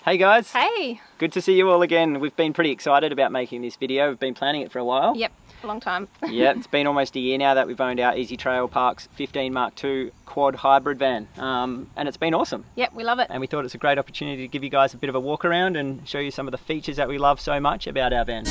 Hey guys. Hey. Good to see you all again. We've been pretty excited about making this video. We've been planning it for a while. Yep, a long time. Yeah, it's been almost a year now that we've owned our Ezytrail Parkes 15 Mark II quad hybrid van. And it's been awesome. Yep, we love it. And we thought it's a great opportunity to give you guys a bit of a walk around and show you some of the features that we love so much about our van.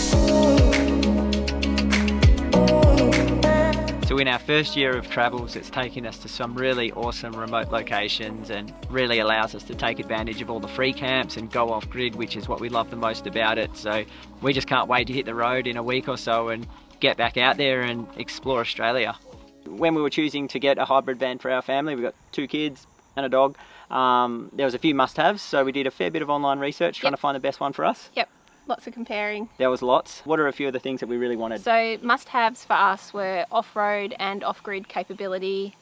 So in our first year of travels, it's taken us to some really awesome remote locations and really allows us to take advantage of all the free camps and go off grid, which is what we love the most about it. So we just can't wait to hit the road in a week or so and get back out there and explore Australia. When we were choosing to get a hybrid van for our family, we've got 2 kids and a dog. There was a few must-haves, so we did a fair bit of online research trying to find the best one for us. Yep. Lots of comparing. There was lots. What are a few of the things that we really wanted? So must-haves for us were off-road and off-grid capability,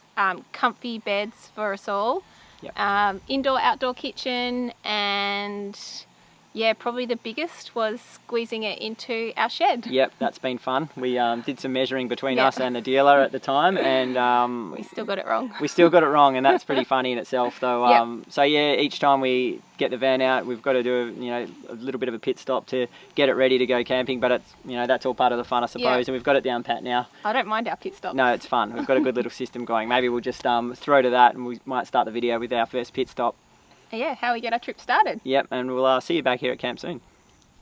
comfy beds for us all, indoor-outdoor kitchen, and yeah, probably the biggest was squeezing it into our shed. Yep, that's been fun. We did some measuring between us and the dealer at the time, and we still got it wrong. We still got it wrong, and that's pretty funny in itself, though. So yeah, each time we get the van out, we've got to do a little bit of a pit stop to get it ready to go camping. But it's that's all part of the fun, I suppose. And we've got it down pat now. I don't mind our pit stops. No, it's fun. We've got a good little system going. Maybe we'll just throw to that, and we might start the video with our first pit stop. Yeah, how we get our trip started. Yep, and we'll see you back here at camp soon.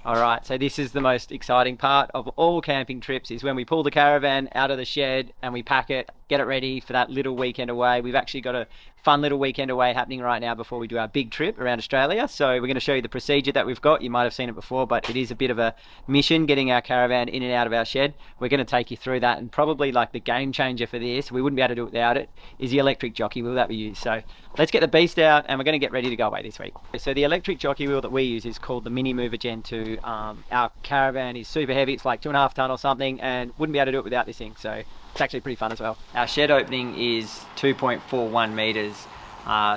Alright, so this is the most exciting part of all camping trips, is when we pull the caravan out of the shed and we pack it, get it ready for that little weekend away. We've actually got a fun little weekend away happening right now before we do our big trip around Australia. So we're going to show you the procedure that we've got. You might have seen it before, but it is a bit of a mission getting our caravan in and out of our shed. We're going to take you through that, and probably like the game changer for this, we wouldn't be able to do it without it, is the electric jockey wheel that we use. So let's get the beast out and we're going to get ready to go away this week. So the electric jockey wheel that we use is called the Mini Mover Gen 2. Our caravan is super heavy, it's like 2.5 ton or something, and wouldn't be able to do it without this thing. So it's actually pretty fun as well. Our shed opening is 2.41 meters.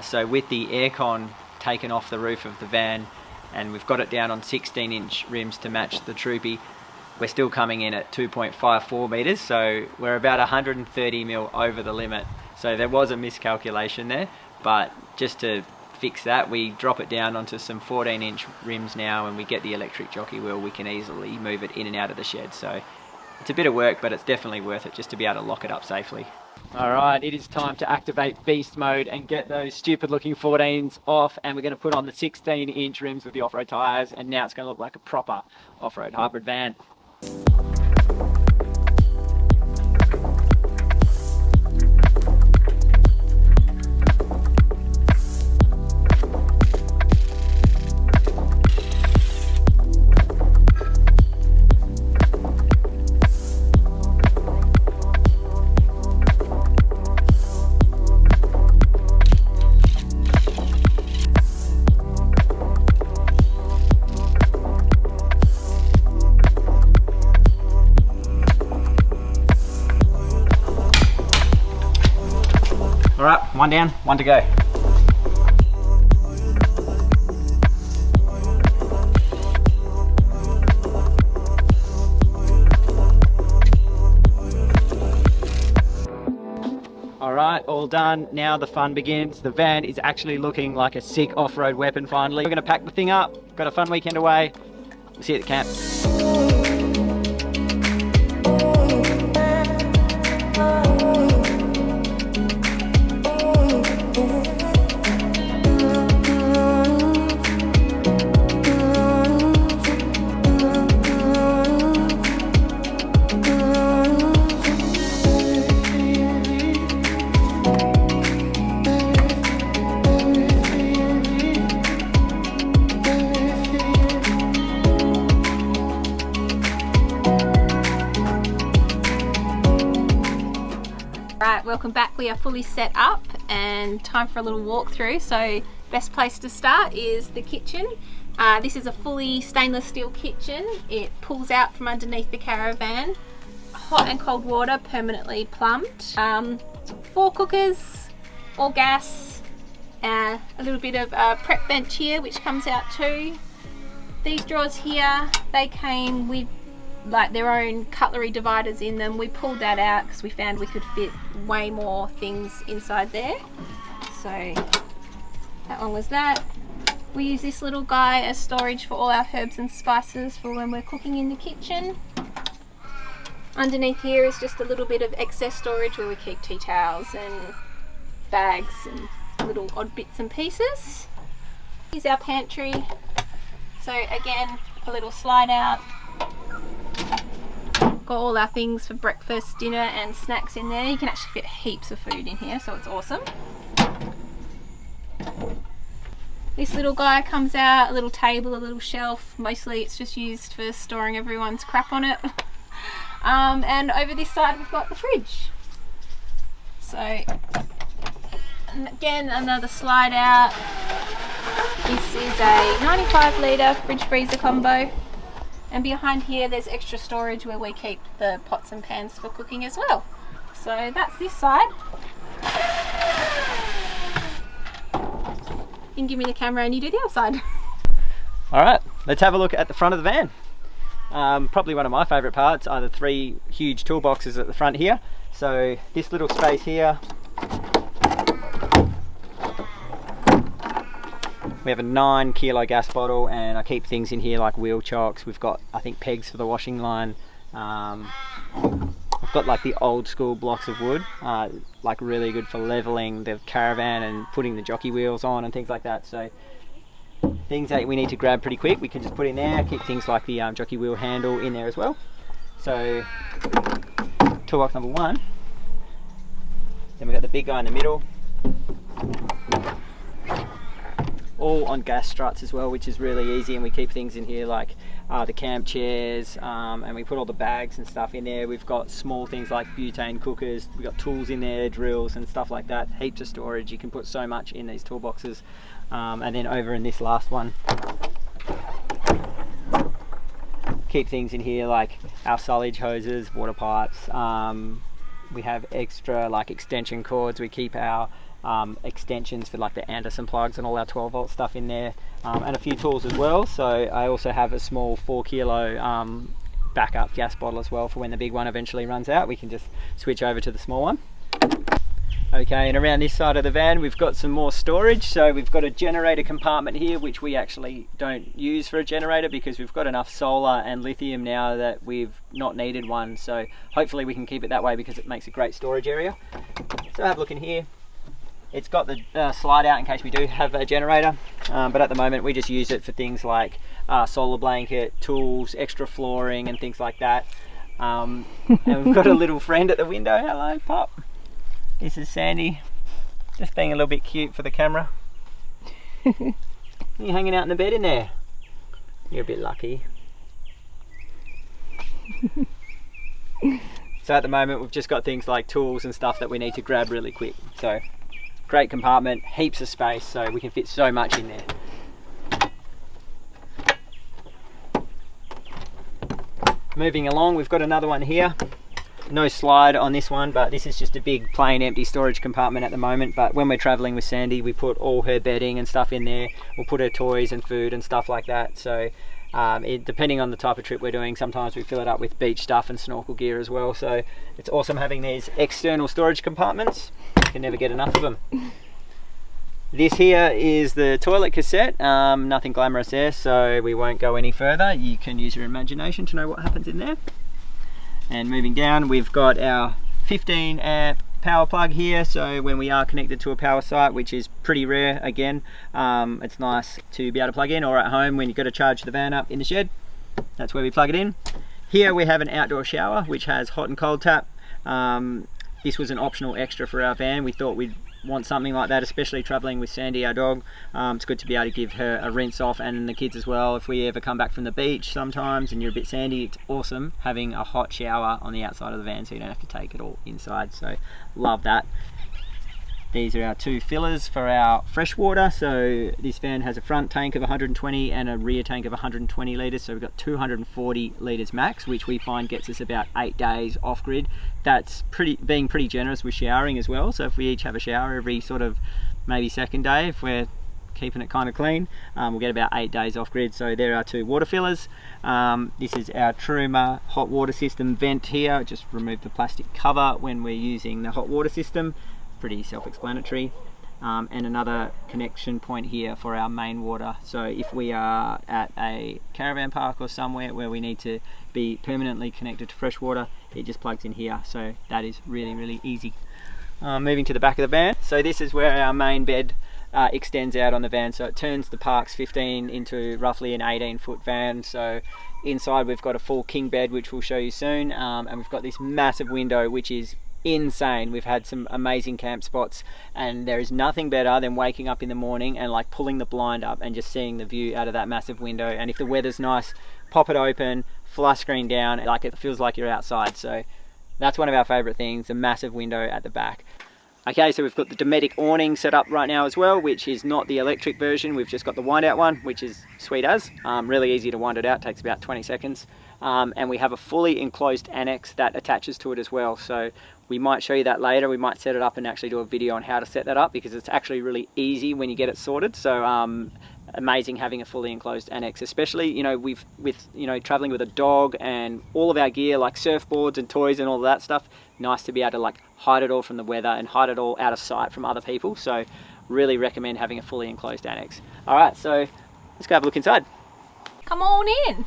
So with the aircon taken off the roof of the van, and we've got it down on 16-inch rims to match the Troopy, we're still coming in at 2.54 meters. So we're about 130 mil over the limit. So there was a miscalculation there, but just to fix that, we drop it down onto some 14-inch rims now, and we get the electric jockey wheel. We can easily move it in and out of the shed. So it's a bit of work, but it's definitely worth it just to be able to lock it up safely. Alright, it is time to activate beast mode and get those stupid looking 14s off, and we're going to put on the 16-inch rims with the off-road tyres, and now it's going to look like a proper off-road hybrid van. Alright, one down, one to go. Alright, all done. Now the fun begins. The van is actually looking like a sick off-road weapon finally. We're going to pack the thing up. Got a fun weekend away. We'll see you at the camp. Right, welcome back. We are fully set up and time for a little walkthrough. So best place to start is the kitchen. This is a fully stainless steel kitchen. It pulls out from underneath the caravan. Hot and cold water permanently plumbed. 4 cookers, all gas. A little bit of a prep bench here which comes out too. These drawers here, they came with like their own cutlery dividers in them. We pulled that out because we found we could fit way more things inside there. So that one was that. We use this little guy as storage for all our herbs and spices for when we're cooking in the kitchen. Underneath here is just a little bit of excess storage where we keep tea towels and bags and little odd bits and pieces. Here's our pantry. So again, a little slide out. Got all our things for breakfast, dinner and snacks in there. You can actually fit heaps of food in here, so it's awesome. This little guy comes out, a little table, a little shelf. Mostly it's just used for storing everyone's crap on it. And over this side we've got the fridge. So again, another slide out. This is a 95 litre fridge freezer combo. And behind here there's extra storage where we keep the pots and pans for cooking as well. So that's this side. You can give me the camera and you do the other side. Alright, let's have a look at the front of the van. Probably one of my favourite parts are the 3 huge toolboxes at the front here. So this little space here, we have a 9 kilo gas bottle, and I keep things in here like wheel chocks. We've got, I think, pegs for the washing line. I've got like the old school blocks of wood, like really good for leveling the Caravan and putting the jockey wheels on and things like that. So things that we need to grab pretty quick, we can just put in there. Keep things like the jockey wheel handle in there as well. So toolbox number 1. Then we've got the big guy in the middle. All on gas struts as well, which is really easy, and we keep things in here like the camp chairs, and we put all the bags and stuff in there. We've got small things like butane cookers, we've got tools in there, drills and stuff like that. Heaps of storage. You can put so much in these toolboxes. And then over in this last one, keep things in here like our silage hoses, water pipes. We have extra like extension cords. We keep our extensions for like the Anderson plugs and all our 12 volt stuff in there, and a few tools as well. So I also have a small 4 kilo backup gas bottle as well for when the big one eventually runs out. We can just switch over to the small one. Okay, and around this side of the van we've got some more storage. So we've got a generator compartment here, which we actually don't use for a generator because we've got enough solar and lithium now that we've not needed one. So hopefully we can keep it that way because it makes a great storage area. So have a look in here. It's got the slide out in case we do have a generator, but at the moment we just use it for things like solar blanket, tools, extra flooring and things like that. And we've got a little friend at the window. Hello, pup. This is Sandy, just being a little bit cute for the camera. You're hanging out in the bed in there. You're a bit lucky. So at the moment we've just got things like tools and stuff that we need to grab really quick. So great compartment, heaps of space, so we can fit so much in there. Moving along, we've got another one here. No slide on this one, but this is just a big plain empty storage compartment at the moment. But when we're traveling with Sandy, we put all her bedding and stuff in there. We'll put her toys and food and stuff like that. So depending on the type of trip we're doing, sometimes we fill it up with beach stuff and snorkel gear as well. So it's awesome having these external storage compartments. You can never get enough of them. This here is the toilet cassette. Nothing glamorous there, so we won't go any further. You can use your imagination to know what happens in there. And moving down, we've got our 15 amp power plug here. So when we are connected to a power site, which is pretty rare again, it's nice to be able to plug in, or at home when you've got to charge the van up in the shed. That's where we plug it in. Here we have an outdoor shower, which has hot and cold tap. This was an optional extra for our van. We thought we'd want something like that, especially traveling with Sandy, our dog. It's good to be able to give her a rinse off, and the kids as well. If we ever come back from the beach sometimes and you're a bit sandy, it's awesome having a hot shower on the outside of the van so you don't have to take it all inside. So love that. These are our 2 fillers for our fresh water. So this van has a front tank of 120 and a rear tank of 120 litres. So we've got 240 litres max, which we find gets us about 8 days off grid. That's being pretty generous with showering as well. So if we each have a shower every sort of maybe second day, if we're keeping it kind of clean, we'll get about 8 days off grid. So there are 2 water fillers. This is our Truma hot water system vent here. Just remove the plastic cover when we're using the hot water system. Pretty self-explanatory. and another connection point here for our main water. So if we are at a caravan park or somewhere where we need to be permanently connected to fresh water, it just plugs in here. So that is really easy. Moving to the back of the van. So this is where our main bed extends out on the van. So it turns the Parkes 15 into roughly an 18-foot van. So inside we've got a full king bed, which we'll show you soon, and we've got this massive window, which is insane. We've had some amazing camp spots, and there is nothing better than waking up in the morning and like pulling the blind up and just seeing the view out of that massive window. And if the weather's nice, pop it open, flush screen down, like it feels like you're outside. So that's one of our favorite things, the massive window at the back. Okay, so we've got the Dometic awning set up right now as well, which is not the electric version. We've just got the wind out one, which is sweet as. Really easy to wind it out, takes about 20 seconds. And we have a fully enclosed annex that attaches to it as well. So we might show you that later. We might set it up and actually do a video on how to set that up, because it's actually really easy when you get it sorted. So amazing having a fully enclosed annex, especially, you know, with traveling with a dog and all of our gear like surfboards and toys and all of that stuff. Nice to be able to like hide it all from the weather and hide it all out of sight from other people. So really recommend having a fully enclosed annex. All right, so let's go have a look inside. Come on in.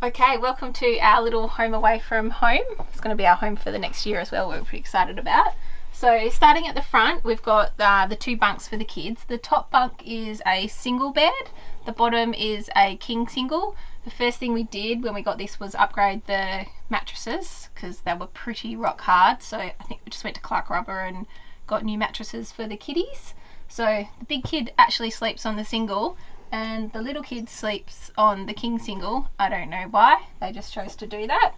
Okay, welcome to our little home away from home. It's going to be our home for the next year as well. We're pretty excited about. So starting at the front, we've got the 2 bunks for the kids. The top bunk is a single bed. The bottom is a king single. The first thing we did when we got this was upgrade the mattresses, because they were pretty rock hard. So I think we just went to Clark Rubber and got new mattresses for the kiddies. So the big kid actually sleeps on the single, and the little kid sleeps on the king single. I don't know why, they just chose to do that.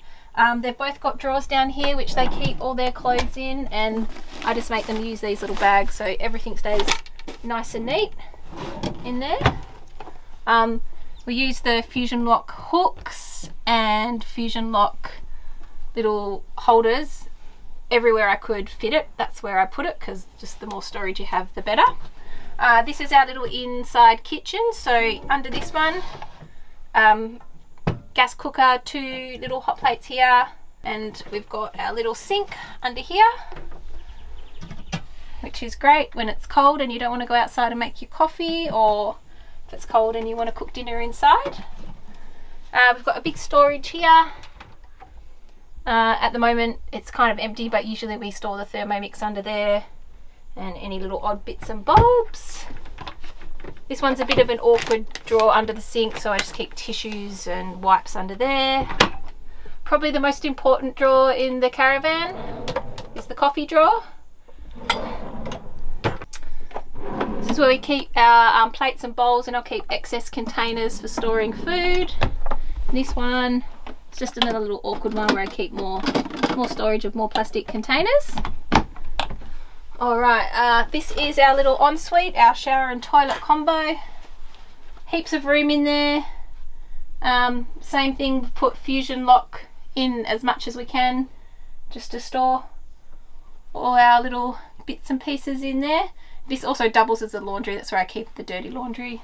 They've both got drawers down here which they keep all their clothes in, and I just make them use these little bags so everything stays nice and neat in there. We use the Fusion Lock hooks and Fusion Lock little holders everywhere I could fit it. That's where I put it, because just the more storage you have, the better. This is our little inside kitchen. So under this one, gas cooker, 2 little hot plates here, and we've got our little sink under here, which is great when it's cold and you don't want to go outside and make your coffee, or if it's cold and you want to cook dinner inside. We've got a big storage here. At the moment it's kind of empty, but usually we store the Thermomix under there and any little odd bits and bobs. This one's a bit of an awkward drawer under the sink, so I just keep tissues and wipes under there. Probably the most important drawer in the caravan is the coffee drawer. This is where we keep our plates and bowls, and I'll keep excess containers for storing food. And this one, it's just another little awkward one where I keep more storage of more plastic containers. Alright, this is our little ensuite, our shower and toilet combo. Heaps of room in there. Same thing, put Fusion Lock in as much as we can, just to store all our little bits and pieces in there. This also doubles as a laundry, that's where I keep the dirty laundry.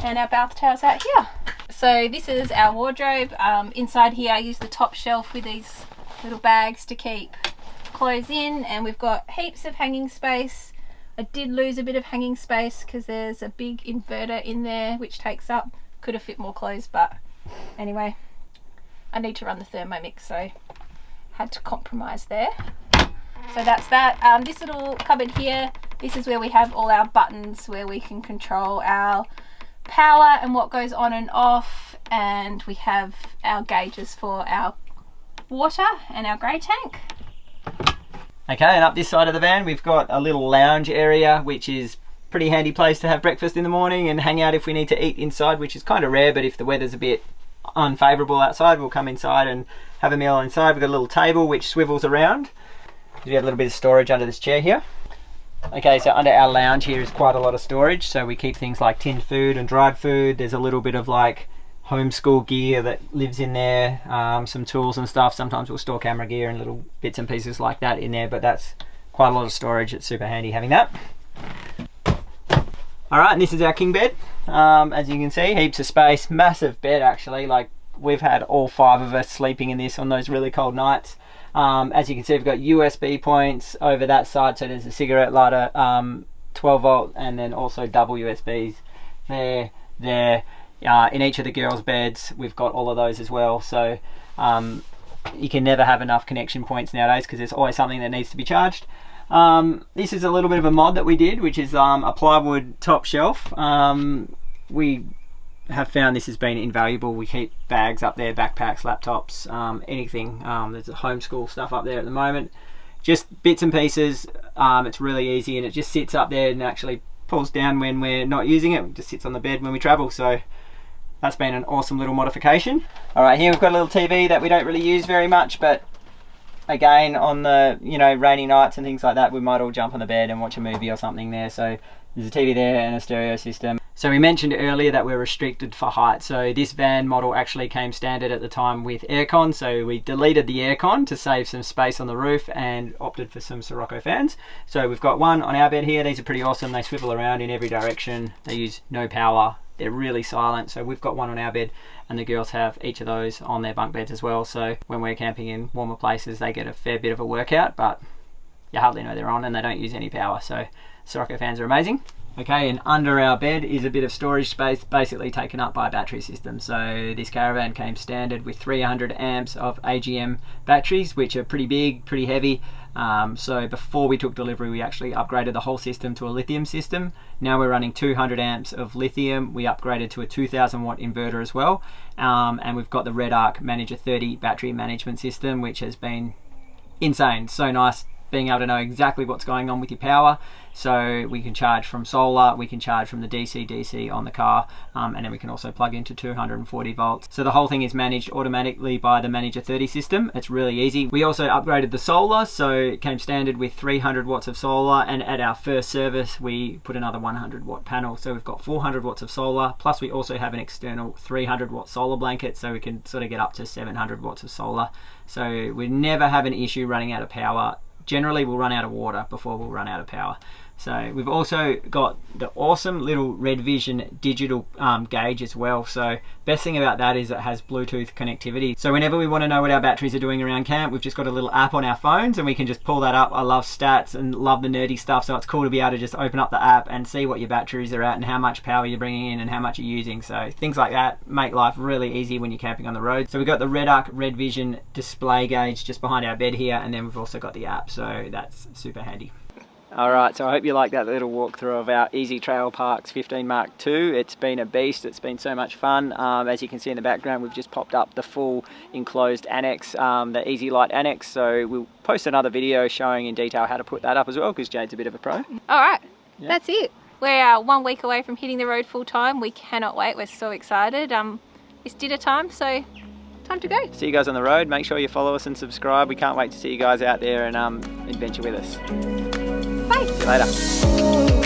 And our bath towels out here. So this is our wardrobe. Inside here I use the top shelf with these little bags to keep clothes in, and we've got heaps of hanging space. I did lose a bit of hanging space because there's a big inverter in there which takes up, could have fit more clothes, but anyway, I need to run the Thermomix, so had to compromise there. So that's that. This little cupboard here, this is where we have all our buttons where we can control our power and what goes on and off, and we have our gauges for our water and our grey tank. Okay, and up this side of the van we've got a little lounge area, which is a pretty handy place to have breakfast in the morning and hang out if we need to eat inside, which is kind of rare, but if the weather's a bit unfavourable outside, we'll come inside and have a meal inside. We've got a little table which swivels around. We have a little bit of storage under this chair here. Okay, so under our lounge here is quite a lot of storage, so we keep things like tinned food and dried food. There's a little bit of like homeschool gear that lives in there, some tools and stuff. Sometimes we'll store camera gear and little bits and pieces like that in there, but that's quite a lot of storage. It's super handy having that. Alright, and this is our king bed. As you can see, heaps of space, massive bed actually. Like, we've had all 5 of us sleeping in this on those really cold nights. As you can see, we've got USB points over that side, so there's a cigarette lighter 12 volt and then also double USBs there. In each of the girls' beds we've got all of those as well, so you can never have enough connection points nowadays because there's always something that needs to be charged. This is a little bit of a mod that we did, which is a plywood top shelf. We have found this has been invaluable. We keep bags up there, backpacks, laptops, anything. There's a homeschool stuff up there at the moment, just bits and pieces. It's really easy, and it just sits up there and actually pulls down when we're not using it. It just sits on the bed when we travel, so that's been an awesome little modification. All right, here we've got a little TV that we don't really use very much, but again, on the rainy nights and things like that, we might all jump on the bed and watch a movie or something there. So there's a TV there and a stereo system. So we mentioned earlier that we're restricted for height. So this van model actually came standard at the time with aircon. So we deleted the aircon to save some space on the roof and opted for some Sirocco fans. So we've got one on our bed here. These are pretty awesome. They swivel around in every direction. They use no power. They're really silent. So we've got one on our bed, and the girls have each of those on their bunk beds as well. So when we're camping in warmer places, they get a fair bit of a workout, but you hardly know they're on, and they don't use any power. So Sirocco fans are amazing. Okay, and under our bed is a bit of storage space basically taken up by a battery system. So this Caravan came standard with 300 amps of AGM batteries, which are pretty big, pretty heavy. So before we took delivery, we actually upgraded the whole system to a lithium system. Now we're running 200 amps of lithium. We upgraded to a 2000 watt inverter as well. And we've got the Red Arc Manager 30 battery management system, which has been insane. So nice being able to know exactly what's going on with your power. So we can charge from solar, we can charge from the DC on the car, and then we can also plug into 240 volts. So the whole thing is managed automatically by the Manager 30 system. It's really easy. We also upgraded the solar, so it came standard with 300 watts of solar, and at our first service we put another 100 watt panel. So we've got 400 watts of solar, plus we also have an external 300 watt solar blanket, so we can sort of get up to 700 watts of solar. So we never have an issue running out of power. Generally we'll run out of water before we'll run out of power. So we've also got the awesome little Red Vision digital gauge as well. So best thing about that is it has Bluetooth connectivity. So whenever we want to know what our batteries are doing around camp, we've just got a little app on our phones and we can just pull that up. I love stats and love the nerdy stuff, so it's cool to be able to just open up the app and see what your batteries are at and how much power you're bringing in and how much you're using. So things like that make life really easy when you're camping on the road. So we've got the Red Arc Red Vision display gauge just behind our bed here, and then we've also got the app, so that's super handy. Alright, so I hope you like that little walkthrough of our Ezytrail Parkes 15 Mark II. It's been a beast, it's been so much fun. As you can see in the background, we've just popped up the full enclosed annex, the Easy Light annex, so we'll post another video showing in detail how to put that up as well, because Jade's a bit of a pro. Alright, yeah. That's it. We're 1 week away from hitting the road full time. We cannot wait, we're so excited. It's dinner time, so time to go. See you guys on the road. Make sure you follow us and subscribe. We can't wait to see you guys out there and adventure with us. Bye. See you later.